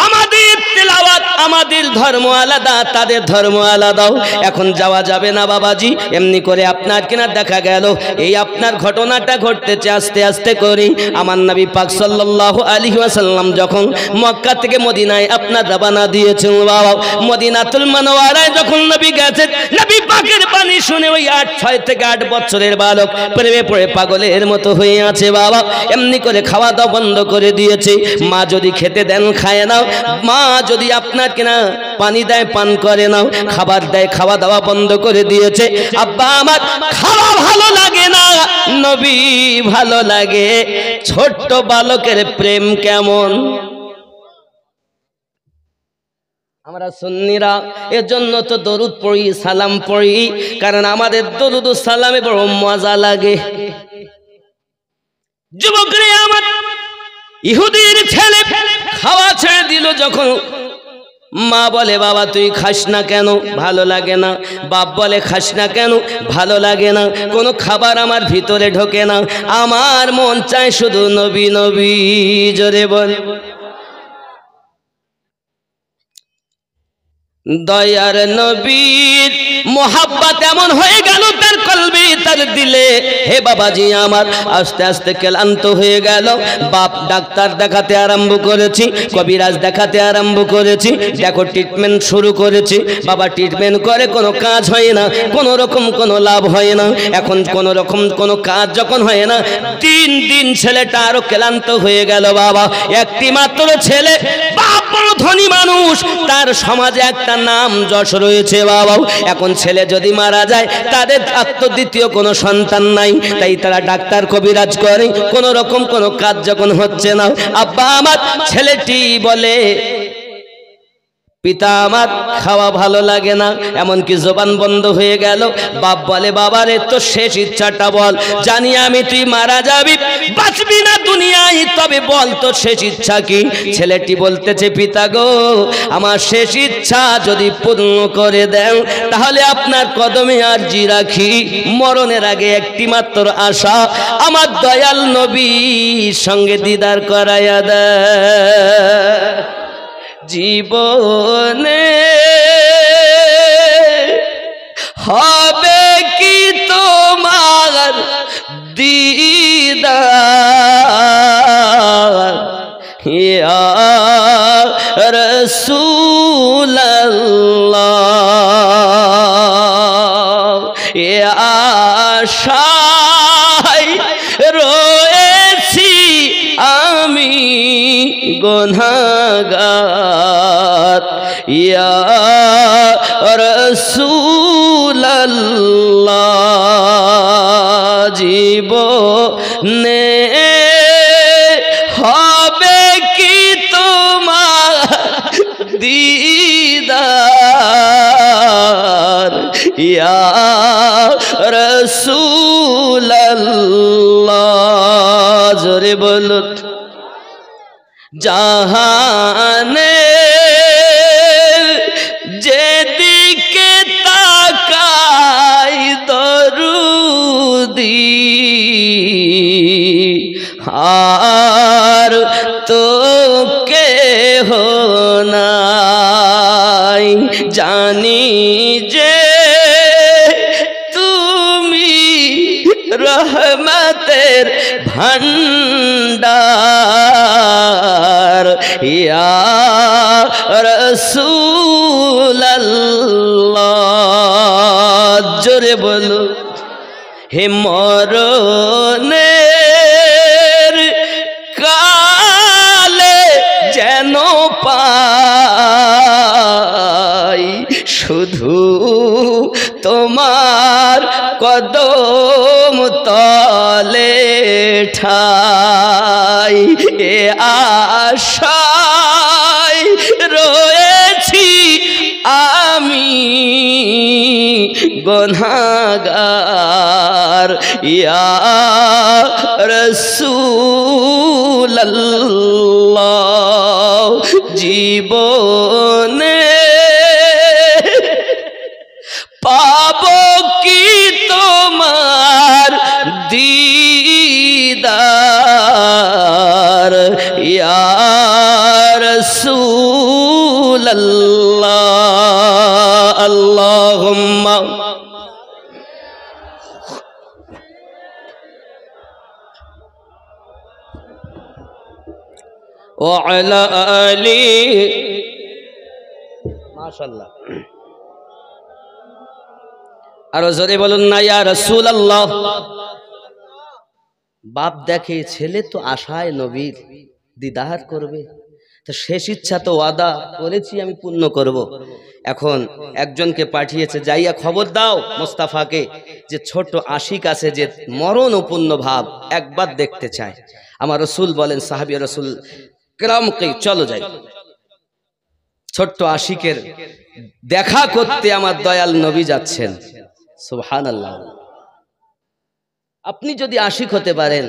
আমাদের তেলাওয়াত, আমাদের ধর্ম আলাদা, তাদের ধর্ম আলাদাও। এখন যাওয়া যাবে না বাবাজি। এমনি করে আপনার কিনা দেখা গেল এই আপনার ঘটনাটা ঘটতেছে আস্তে আস্তে করে। আমার নবী পাক সাল্লাল্লাহু আলাইহি ওয়াসাল্লাম যখন মক্কা থেকে মদিনায় আপনার রওনা দিয়েছেন বাবা, মদিনাতুল মুনাওয়ারায় যখন নবী গেছেন, নবী পাকের বাণী শুনে ওই 6 থেকে 8 বছরের বালক প্রেমে পড়ে পাগলের মতো হয়ে আছে বাবা। এমনি করে খাওয়া দাওয়া বন্ধ করে দিয়েছে। মা যদি খেতে দেন খায় না, মা যদি আপনার কিনা পানি দেয় পান করে নাও, খাবার দেয় খাওয়া দাওয়া বন্ধ করে দিয়েছে। আব্বা আমার খাওয়া ভালো লাগে না, নবী ভালো লাগে। ছোট্ট বালকের প্রেম কেমন? আমরা সুন্নিরা এজন্য তো দরুদ পড়ি, সালাম পড়ি, কারণ আমাদের দরুদ ও সালামে বড় মজা লাগে। যুবকরে আমার, ইহুদির ছেলে খাওয়া ছেড়ে দিল যখন, মা বলে বাবা তুই খাস না কেন? ভালো লাগে না। বাপ বলে খাস না কেন? ভালো লাগে না। কোনো খাবার আমার ভিতরে ঢোকে না, আমার মন চায় শুধু নবী নবী। জোরে বল। দয়ার নবীর মোহাব্বত এমন হয়ে গেল তার কলবে, তার দিলে। হে বাবাজি আমার, আস্তে আস্তে ক্লান্ত হয়ে গেল। বাপ ডাক্তার দেখাতে আরম্ভ করেছি, কবিরাজ দেখাতে আরম্ভ করেছি, দেখো ট্রিটমেন্ট শুরু করেছি। বাবা ট্রিটমেন্ট করে কোনো কাজ হয় না, কোনো রকম কোনো লাভ হয় না। এখন কোনো রকম কোনো কাজ যখন হয় না, দিন দিন ছেলেটা আরো ক্লান্ত হয়ে গেল। বাবা একটি মাত্র ছেলে, বাপ বড় ধনী মানুষ, তার সমাজে একটা নাম যশ রয়েছে। বাবা এখন ছেলে যদি মারা যায়, তাদের দ্বিতীয় কোনো সন্তান নাই, তাই তারা ডাক্তার কবিরাজ করে, কোন রকম কোনো কাজ যখন হচ্ছে না, আব্বা আমার ছেলেটি বলে পিতা আমার খাওয়া ভালো লাগে না, এমনকি জবান বন্ধ হয়ে গেল। বাপ বলে বাবারে তোর শেষ ইচ্ছাটা বল, জানি আমি তুই মারা যাবি, বাঁচবি না দুনিয়ায়, তবে বল তোর শেষ ইচ্ছা কি? ছেলেটি বলতেছে পিতা গো, আমার শেষ ইচ্ছা যদি পূর্ণ করে দেন তাহলে আপনার কদমে আরজি রাখি। মরণের আগে একটি মাত্র আশা, আমার দয়াল নবীর সঙ্গে দিদার করাইয়া দেয়। জীবনে হবে কি তোমার দিদার, ইয়া রাসূলুল্লাহ, এ আশায় রয়েছি আমি গুনাহগার, ইয়া রাসূলুল্লাহ। জীবনে হবে কি তোমার দিদার, ইয়া রাসূলুল্লাহ। জোরে বলুন। জাহানে যেদিকে তাকাই দরুদি, আর তো কেহ নাই, জানি যে তুমি রহমতের ভান্ডার, ইয়া রাসূলুল্লাহ। জোরে বলো। হে মরণের কালে যেন পাই শুধু তোমার কদম তলে ঠাই, এ আশায় রয়েছি আমি গুনাহগার, ইয়া রাসূলুল্লাহ। জীবনে পাবো কি তোমার দিদার, ইয়া রাসূলুল্লাহ। আল্লাহুম্মা ওয়া আলা আলি। মাশাআল্লাহ। আরো জোরে বলুন না ইয়া রাসূলুল্লাহ। বাপ দেখে ছেলে তো আশায় নবীর দিদার করবে, তো শেষ ইচ্ছা তো ওয়াদা করেছি আমি পূর্ণ করব। এখন একজনকে পাঠিয়েছে, যাইয়া খবর দাও মোস্তাফাকে যে ছোট আশিক আছে যে মরণ পূর্ণ ভাব একবার দেখতে চায়। আমার রসুল বলেন সাহাবী রসুল কেরামকে চলো যাই। ছোট্ট আশিকের দেখা করতে আমার দয়াল নবী যাচ্ছেন। সুবহানাল্লাহ। আপনি যদি আশিক হতে পারেন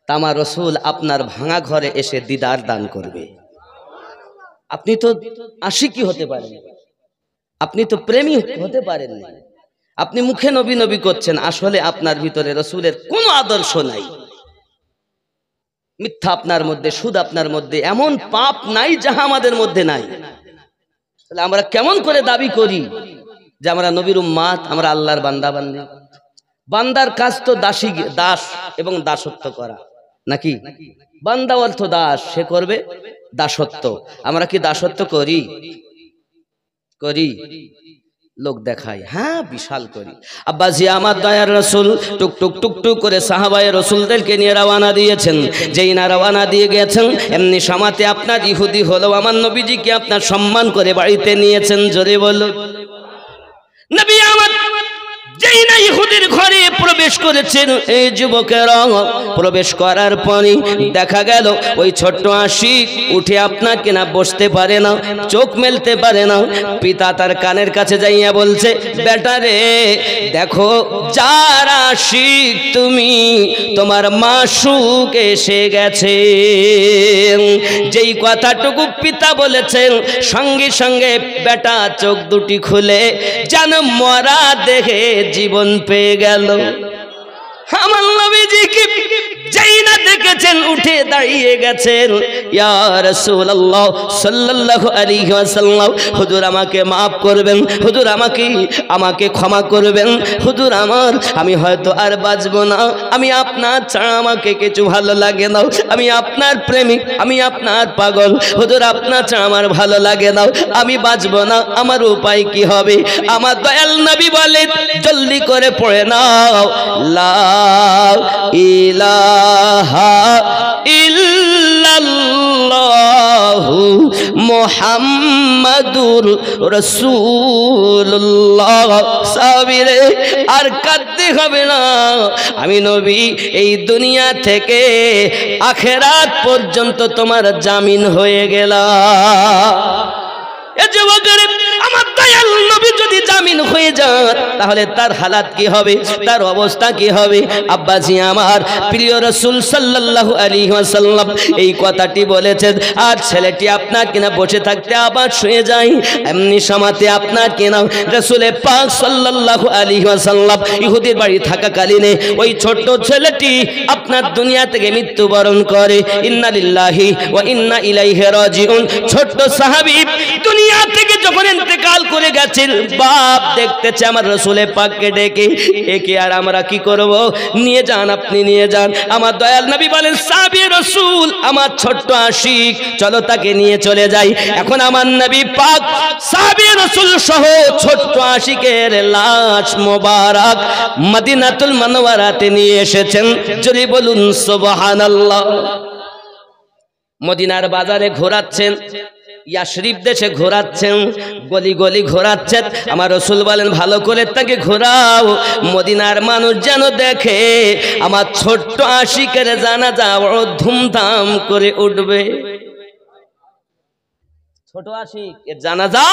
তা আমার রসুল আপনার ভাঙা ঘরে এসে দিদার দান করবে। আপনি তো আশিকই হতে পারেন, আপনি তো প্রেমী হতে পারেন না। আপনি মুখে নবী নবী করছেন, আসলে আপনার ভিতরে রসুলের কোনো আদর্শ নাই। মিথ্যা আপনার মধ্যে, সুদ আপনার মধ্যে, এমন পাপ নাই যাহা আমাদের মধ্যে নাই। তাহলে আমরা কেমন করে দাবি করি যে আমরা নবীর উম্মাত, আমরা আল্লাহর বান্দা বান্দি? বান্দার কাজ তো দাস এবং দাসত্ব করা, নাকি? বান্দা অর্থ দাস, সে করবে দাসত্ব। আমরা কি দাসত্ব করি? করি? লোক দেখাই, হ্যাঁ বিশাল করি। আব্বাজি আমার দয়ার রসুল টুক টুক টুক টুক করে সাহাবায়ে রসুলদেরকে নিয়ে রওয়ানা দিয়েছেন। যেই না রওয়ানা দিয়ে গেছেন, এমনি সমাতে আপনার ইহুদি হলেও আমার নবীজিকে আপনার সম্মান করে বাড়িতে নিয়েছেন। জোরে বলো নবী আমার যেই না ইহুদির ঘরে প্রবেশ করেছেন, এই যুবকেরা প্রবেশ করার পরই দেখা গেল ওই ছোট্ট আশিক উঠে আপনাকে না বসতে পারে না, চোখ মেলতে পারে না। পিতা তার কানের কাছে যাইয়া বলছে, বেটা রে দেখো যার আশিক তুমি, তোমার মাসুক এসে গেছে। যেই কথাটুকু পিতা বলেছেন, সঙ্গে সঙ্গে বেটা চোখ দুটি খুলে যেন মরা দেখে জীবন পেয়ে গেল। আমার নবীজিকে যেই না দেখেছেন উঠে দাঁড়িয়ে গেছেন, ইয়া রাসূলুল্লাহ সাল্লাল্লাহু আলাইহি ওয়াসাল্লাম, হুজুর আমাকে maaf করবেন, হুজুর আমাকে ক্ষমা করবেন, হুজুর আমি হয়তো আর বাঁচবো না, আমি আপনার ছাড়া আমাকে কিছু ভালো লাগে না, আমি আপনার প্রেমিক, আমি আপনার পাগল, হুজুর আপনার ছাড়া আমার ভালো লাগে না, আমি বাঁচবো না, আমার উপায় কি হবে? আমার দয়াল নবী বলেন, জলদি করে পড়ে নাও লা ইলাহা ইল্লাল্লাহু মুহাম্মাদুর রাসূলুল্লাহ। সাবিরে আর কাঁদতে হবে না, আমি নবী এই দুনিয়া থেকে আখিরাত পর্যন্ত তোমার জামিন হয়ে গেলাম। এ যুবকের আমার দয়াল নবী যদি জামিন হয়ে যান, তাহলে তার হালাত কি হবে, তার অবস্থা কি হবে? আব্বাজি আমার প্রিয় রাসূল সাল্লাল্লাহু আলাইহি ওয়াসাল্লাম এই কথাটি বলেছেন, আর ছেলেটি আপনার কিনা বসে থাকতে আবার শুয়ে যায়। এমনি সমাতে আপনার কিনা রাসূলে পাক সাল্লাল্লাহু আলাইহি ওয়াসাল্লাম ইহুদির বাড়ি থাকাকালীনে ওই ছোট্ট ছেলেটি আপনার দুনিয়া থেকে মৃত্যুবরণ করে। ইন্না লিল্লাহি ওয়া ইন্না ইলাইহি রাজিউন। ছোট্ট সাহাবী দুনিয়া থেকে যখন ইন্তেকাল করে গেছেন, বাপ দেখতেছে আমার রাসূলে পাককে ডেকে, একে আর আমরা কি করব? নিয়ে যান, আপনি নিয়ে যান। আমার দয়াল নবী বলেন, সাহাবী রাসূল আমার ছোট্ট আশিক, চলো তাকে নিয়ে চলে যাই। এখন আমার নবী পাক সাহাবী রাসূল সহ ছোট্ট আশিকের লাশ মোবারক মদিনাতুল মুনাওয়ারাতে নিয়ে এসেছেন। যদি বলুন সুবহানাল্লাহ। মদিনার বাজারে ঘোরাচ্ছেন, ইয়াশরিফ দেশে ঘোরাচ্ছেন, গলি গলি ঘোরাচ্ছেন। আমার রাসূল বলেন, ভালো করে তাকে ঘোরাও, মদিনার মানুষ যেন দেখে আমার ছোট্ট আশিকের জানাজা বড় ধুমধাম করে উঠবে। ছোট আশিক এর জানাজা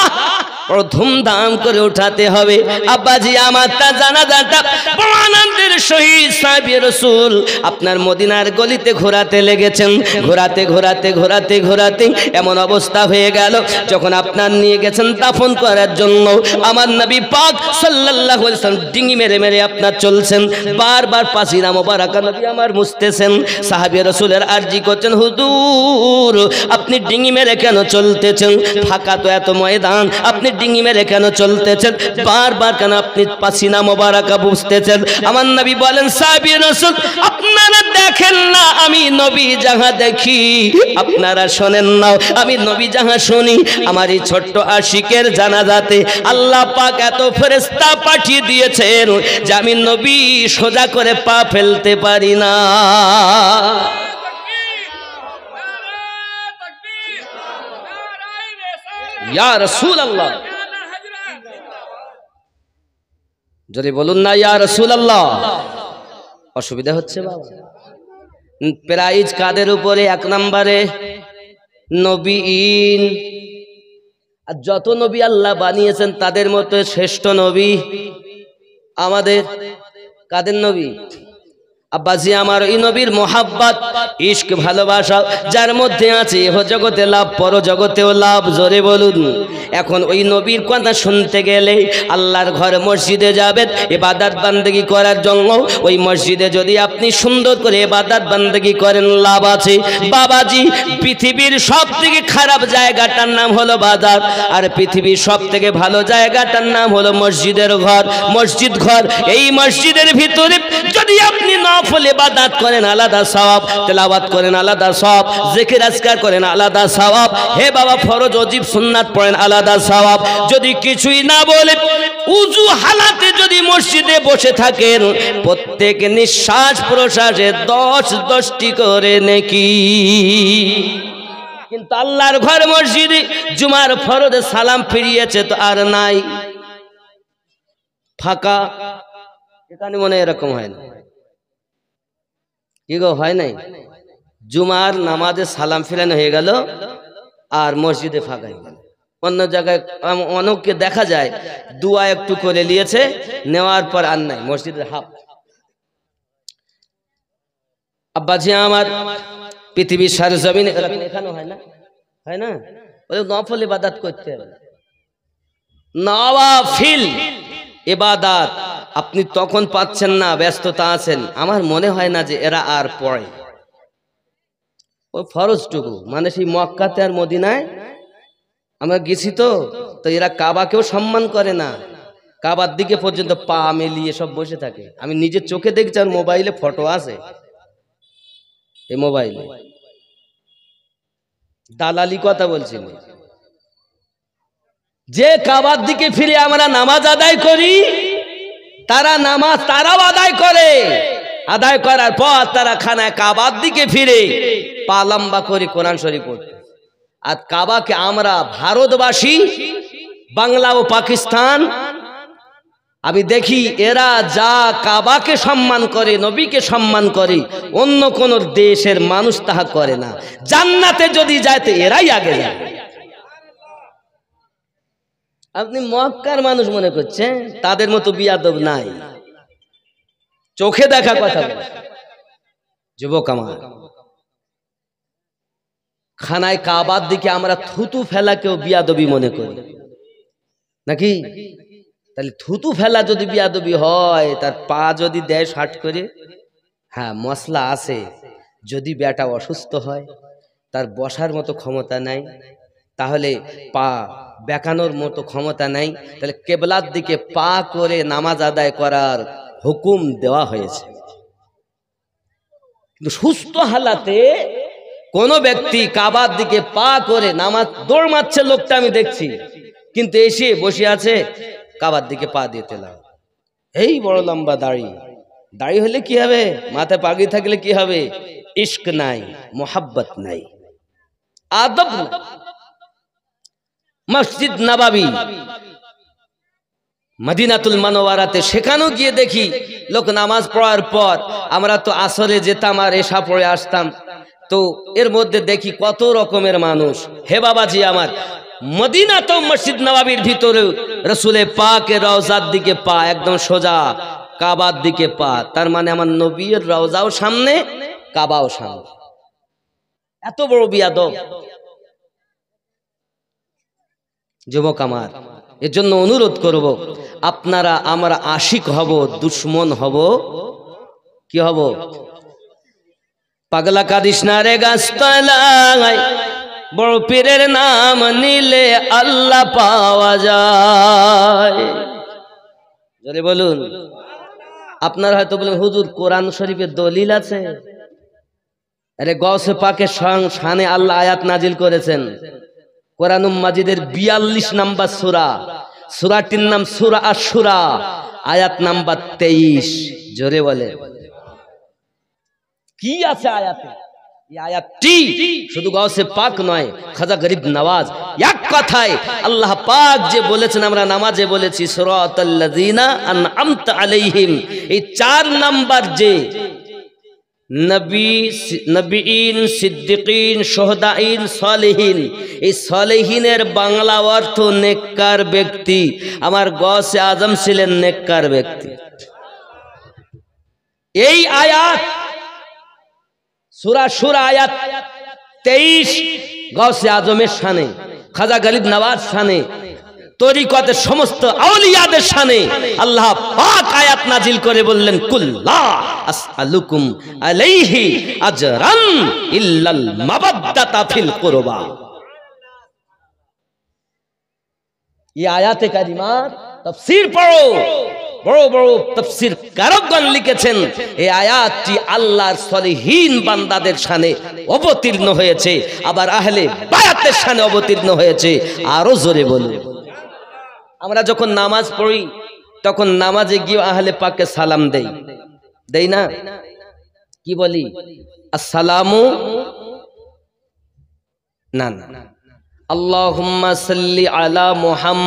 বড় ধুমধাম করে উঠাতে হবে। আব্বাজি আমার তা জানাজাটা বড় আনন্দের সহিত সাহাবী রাসূল আপনার মদিনার গলিতে ঘোরাতে লেগেছেন। ঘোরাতে ঘোরাতে ঘোরাতে ঘোরাতে এমন অবস্থা হয়ে গেল, যখন আপনার নিয়ে গেছেন দাফন করার জন্য, আমার নবী পাক সাল্লাল্লাহু আলাইহি ওয়াসাল্লাম ডিঙি মেরে মেরে আপনার চলছেন, বারবার পাসিনা মোবারকা নবী আমার মুছতেছেন। সাহাবী রাসূলের আরজি করছেন, হুজুর আপনি ডিঙি মেরে কেন চলতেছেন? ফাঁকা তো এত ময়দান, আপনি ডিঙি মেরে কেন চলতেছেন? বারবার কেন আপনি পাসিনা মোবারকা বুঝতেছেন? আমার নবী বলেন, সাহাবী রাসূল আপনারা দেখেন না আমি নবী যাহা দেখি, আপনারা শোনেন না আমি নবী যাহা শুনি। আমার এই ছোট্ট আশিকের জানাজাতে আল্লাহ পাক এত ফেরেশতা পাঠিয়ে দিয়েছেন যে আমি নবী সোজা করে পা ফেলতে পারি না। ইয়া রাসূলুল্লাহ, যদি বলুন না ইয়া রাসূলুল্লাহ। অসুবিধা হচ্ছে বাবা? প্রাইজ কাদের উপরে? এক নম্বরে নবীন, আর যত নবী আল্লাহ বানিয়েছেন তাদের মতো শ্রেষ্ঠ নবী আমাদের কাদের নবী? আব্বাজি আমার, এই নবীর মোহাব্বত, ইশক, ভালোবাসা যার মধ্যে আছে ইহ জগতে লাভ, পর জগতেও লাভ। জোরে বলুন। এখন ওই নবীর কথা শুনতে গেলে আল্লাহর ঘর মসজিদে যাবেন ইবাদত বান্দেগি করার জন্য। ওই মসজিদে যদি আপনি সুন্দর করে ইবাদত বান্দেগি করেন লাভ আছে। বাবাজি, পৃথিবীর সব থেকে খারাপ জায়গাটার নাম হলো বাজার, আর পৃথিবীর সব থেকে ভালো জায়গাটার নাম হলো মসজিদের ঘর, মসজিদ ঘর। এই মসজিদের ভিতরে যদি আপনি নফল ইবাদত করেন আলাদা সওয়াব, তেলাওয়াত করেন আলাদা সওয়াব, জিকির আজকার করেন আলাদা সওয়াব, হে বাবা ফরজ ওয়াজিব সুন্নাত পড়েন আলাদা সওয়াব। যদি কিছুই না বলে উযু হালাতে যদি মসজিদে বসে থাকেন, প্রত্যেক নিঃশ্বাস প্রশ্বাসে 10টি করে নেকি। কিন্তু আল্লাহর ঘর মসজিদে জুমার ফরজে সালাম ফিরিয়েছে তো আর নাই, ফাঁকা। এখানে মনে এরকম হয় না কি গো? হয় নাই? জুমার নামাজে সালাম ফিরানো হয়ে গেল আর মসজিদে ফাঁকা হয়ে গেল। অন্য জায়গায় অনেককে দেখা যায় দুয়া একটু করে নিয়েছে, নেওয়ার পর আর নাই, মসজিদের হাফ। আব্বাজি আমার, পৃথিবীর সরজমিনে এখানে হয় না, হয় না? ওই নফল ইবাদত করতে হবে, নওয়াফিল ইবাদত আপনি তখন পাচ্ছেন না, ব্যস্ততা আছেন। আমার মনে হয় না যে এরা আর পড়ে ওই ফরজটুকু। মানে সেই মক্কাতে আর মদিনায় আমরা গেছি তো এরা কাবাকেও সম্মান করে না, কাবার দিকে পর্যন্ত পা মেলিয়ে সব বসে থাকে। আমি নিজের চোখে দেখছি, আর মোবাইলে ফটো আছে, এই মোবাইলে দালালি কথা বলছি। যে কাবার দিকে ফিরে আমরা নামাজ আদায় করি, তারাও আদায় করে, আদায় করার পর তারা খানায় কাবার দিকে ফিরে পা লম্বা করে কোরআন শরীফ পড়তে। আর কাবাকে আমরা ভারতবাসী, বাংলা ও পাকিস্তান, আমি দেখি এরা যা কাবাকে সম্মান করে, নবীকে সম্মান করে, অন্য কোন দেশের মানুষ তাহা করে না। জান্নাতে যদি যায় তো এরাই আগে যায়। আপনি মক্কার মানুষ মনে করছেন, তাদের মতো বিয়াদব নাই। চোখে দেখা কথা যুবক আমার, খানায় কাবার দিকে আমরা থুতু ফেলাকেও বিয়াদবি মনে করি নাকি? তাহলে থুতু ফেলা যদি বিয়াদবি হয়, তার পা যদি দেয় শার্ট করে, হ্যাঁ মশলা আছে। যদি বেটা অসুস্থ হয়, তার বসার মতো ক্ষমতা নাই, তাহলে পা বেঁকানোর মতো ক্ষমতা নাই, তাহলে কেবলার দিকে পা করে নামাজ আদায় করার হুকুম দেওয়া হয়েছে। কিন্তু সুস্থ হালাতে কোন ব্যক্তি কাবার দিকে পা করে নামাজ দৌড় মারছে, লোকটা আমি দেখছি, কিন্তু এসে বসে আছে কাবার দিকে পা দিয়ে তেলা। এই বড় লম্বা দাড়ি, দাড়ি হলে কি হবে? মাথায় পাগড়ি থাকলে কি হবে? ইশক নাই, মোহাব্বত নাই, আদব নাই। মসজিদ নববী মদিনাতুল মুনাওয়ারাতে, সেখানেও গিয়ে দেখি লোক নামাজ পড়ার পর, আমরা তো আসরে যেতাম আর এশা পড়ে আসতাম, তো এর মধ্যে দেখি কত রকমের মানুষ। হে বাবাজি আমার, মদিনা তো মসজিদ নববীর ভিতরে রসুলে পাকের রওজার দিকে পা, একদম সোজা কাবার দিকে পা। তার মানে আমার নবীর রওজাও সামনে, কাবাও সামনে। এত বড় বিয়াদব যুবক আমার। এর জন্য অনুরোধ করব, আপনারা আমরা আশিক হব, দুশ্মন হব, কি হব? পাগলা কাদিস না রে গাছতলায়, বড় পীরের নাম নিলে আল্লাহ পাওয়া যায়। জোরে বলুন। আপনারা হয়তো বলেন হুজুর কোরআন শরীফের দলিল আছে? আরে গৌসে পাকের শানে আল্লাহ আয়াত নাজিল করেছেন। কোরআনুম মাজিদের 42 নম্বর সূরা, সূরাটির নাম সূরা আশ-শুরা, আয়াত নাম্বার 23। জোরে বলে কি আছে আয়াতে? এই আয়াতটি শুধু গৌসে পাক নয়, খাজা গরিব নওয়াজ, এক কথায় আল্লাহ পাক যে বলেছেন, আমরা নামাজে বলেছি সিরাতাল লাযিনা আনআমতা আলাইহিম, এই 4 নাম্বার যে নবীন, সিদ্দিকিন, শুহাদাইন, সালেহিন। এই সালেহিনের বাংলা অর্থ নেককার ব্যক্তি। আমার গৌসে আজম ছিলেন নেককার ব্যক্তি। এই আয়াত সূরা শুরা আয়াত 23 গৌসে আজমের শানে, খাজা গরিব নওয়াজ শানে, তরিকতের সমস্ত আউলিয়াদের শানে আল্লাহ পাক আয়াত নাজিল করে বললেন, কুল্লা আসআলুকুম আলাইহি আজরান ইল্লাল মাবাদ্দাতা ফিল কুরবা। এই আয়াতে কারিমার তাফসীর পড়ো, বড় বড় তাফসীর কারকগণ লিখেছেন এই আয়াতটি আল্লাহর সলিহিন বান্দাদের শানে অবতীর্ণ হয়েছে, আবার আহলে বায়াতের শানে অবতীর্ণ হয়েছে। আরো জোরে বলুন। আমরা যখন নামাজ পড়ি তখন নামাজে গিয়ে আহলে পাককে সালাম দেই না? কি বলি? আসসালামু না, আল্লাহুম্মা সাল্লি আলা মুহাম্মাদ।